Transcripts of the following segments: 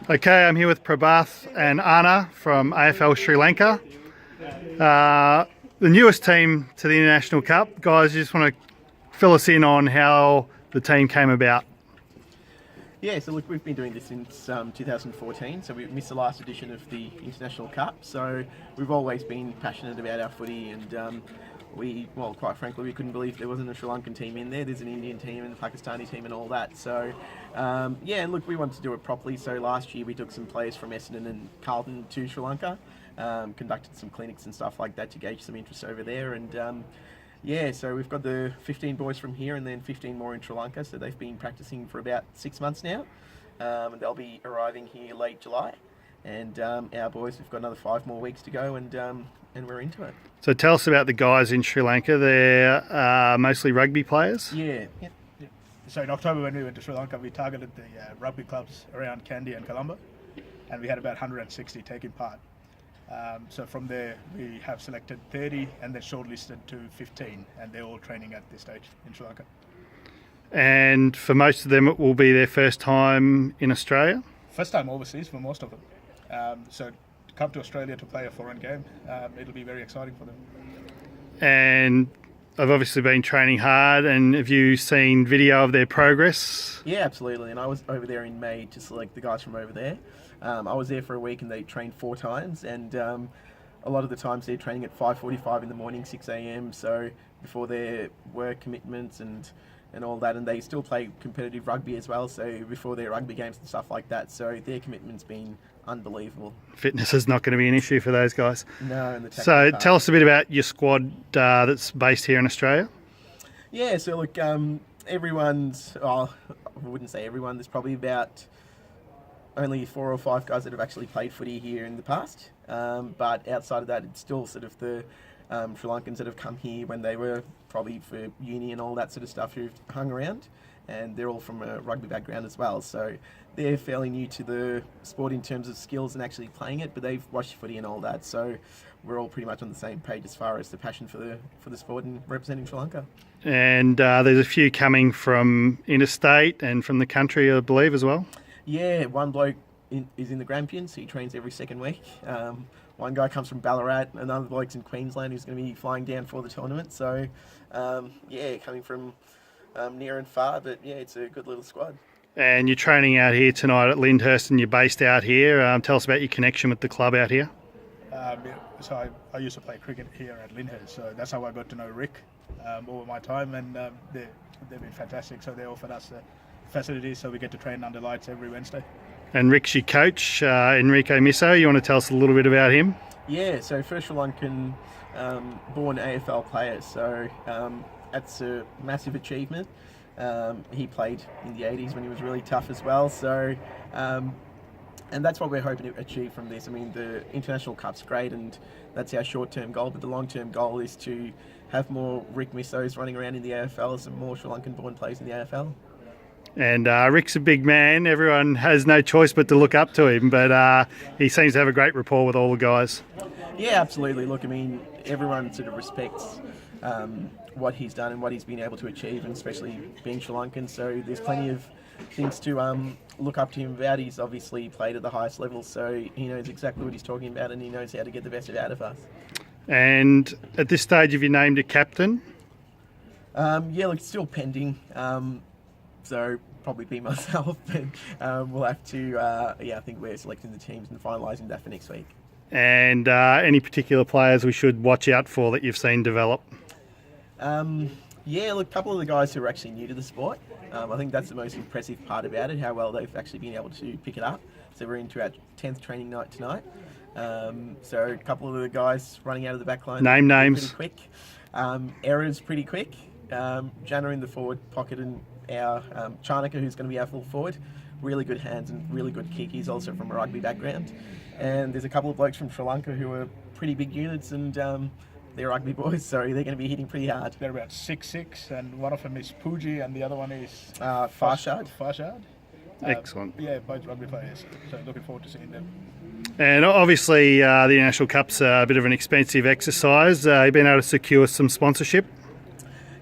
Okay, I'm here with Prabhath and Anna from AFL Sri Lanka. The newest team to the International Cup. Guys, you just want to fill us in on how the team came about? Yeah, so look, we've been doing this since 2014, so we missed the last edition of the International Cup, so we've always been passionate about our footy, and quite frankly, we couldn't believe there wasn't a Sri Lankan team in there. There's an Indian team and a Pakistani team and all that, so and look, we wanted to do it properly, so last year we took some players from Essendon and Carlton to Sri Lanka, conducted some clinics and stuff like that to gauge some interest over there, and so we've got the 15 boys from here and then 15 more in Sri Lanka. So they've been practicing for about 6 months now. And they'll be arriving here late July. And our boys, we've got another 5 more weeks to go, and we're into it. So tell us about the guys in Sri Lanka. They're mostly rugby players? Yeah. So in October when we went to Sri Lanka, we targeted the rugby clubs around Kandy and Colombo. And we had about 160 taking part. So from there, we have selected 30 and then shortlisted to 15, and they're all training at this stage in Sri Lanka. And for most of them, it will be their first time in Australia? First time overseas for most of them. So to come to Australia to play a foreign game, it'll be very exciting for them. And I've obviously been training hard, and have you seen video of their progress? Yeah, absolutely. And I was over there in May to select the guys from over there. I was there for a week and they trained 4 times, and a lot of the times they're training at 5:45 in the morning, 6 a.m. So before their work commitments and all that, and they still play competitive rugby as well. So before their rugby games and stuff like that. So their commitment's been unbelievable. Fitness is not going to be an issue for those guys. No. And so tell us a bit about your squad that's based here in Australia. Yeah. So look, everyone's. I wouldn't say everyone. There's probably about only 4 or 5 guys that have actually played footy here in the past, but outside of that, it's still sort of the Sri Lankans that have come here when they were probably for uni and all that sort of stuff who've hung around, and they're all from a rugby background as well, so they're fairly new to the sport in terms of skills and actually playing it, but they've watched footy and all that, so we're all pretty much on the same page as far as the passion for the sport and representing Sri Lanka. And there's a few coming from interstate and from the country, I believe, as well. Yeah, one bloke is in the Grampians, so he trains every second week. One guy comes from Ballarat, another bloke's in Queensland who's going to be flying down for the tournament. So, coming from near and far, but yeah, it's a good little squad. And you're training out here tonight at Lyndhurst, and you're based out here. Tell us about your connection with the club out here. So I used to play cricket here at Lyndhurst, so that's how I got to know Rick over my time, and they've been fantastic. So they offered us the facilities, so we get to train under lights every Wednesday. And Rick's your coach, Enrico Misso. You want to tell us a little bit about him? Yeah, so first Sri Lankan born AFL player, so that's a massive achievement. He played in the 80s when he was really tough as well, so and that's what we're hoping to achieve from this. I mean, the International Cup's great, and that's our short-term goal, but the long-term goal is to have more Rick Missos running around in the AFL, some more Sri Lankan born players in the AFL. And Rick's a big man. Everyone has no choice but to look up to him, but he seems to have a great rapport with all the guys. Yeah, absolutely. Look, I mean, everyone sort of respects what he's done and what he's been able to achieve, and especially being Sri Lankan, so there's plenty of things to look up to him about. He's obviously played at the highest level, so he knows exactly what he's talking about, and he knows how to get the best out of us. And at this stage, have you named a captain? Look, it's still pending. So probably be myself, but we'll have to, I think we're selecting the teams and finalising that for next week. And any particular players we should watch out for that you've seen develop? Look, a couple of the guys who are actually new to the sport. I think that's the most impressive part about it, how well they've actually been able to pick it up. So we're into our 10th training night tonight. So a couple of the guys running out of the back line. Name names. Pretty quick. Errors pretty quick. Jana in the forward pocket, and our Chanaka, who's going to be our full forward, really good hands and really good kick. He's also from a rugby background. And there's a couple of blokes from Sri Lanka who are pretty big units, and they're rugby boys, so they're going to be hitting pretty hard. They're about 6'6", and one of them is Pooji, and the other one is Farshad. Excellent. Both rugby players, so looking forward to seeing them. And obviously the International Cup's a bit of an expensive exercise. You've been able to secure some sponsorship?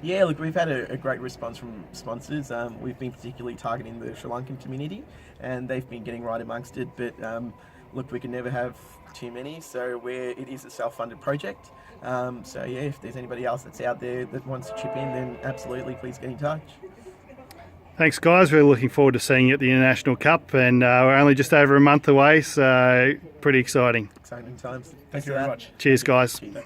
Yeah, look, we've had a great response from sponsors. We've been particularly targeting the Sri Lankan community, and they've been getting right amongst it. But look, we can never have too many, so it is a self-funded project. So yeah, if there's anybody else that's out there that wants to chip in, then absolutely, please get in touch. Thanks, guys. We're looking forward to seeing you at the International Cup, and we're only just over a month away, so pretty exciting. Exciting times. Thank you very much. Cheers, guys. Cheers.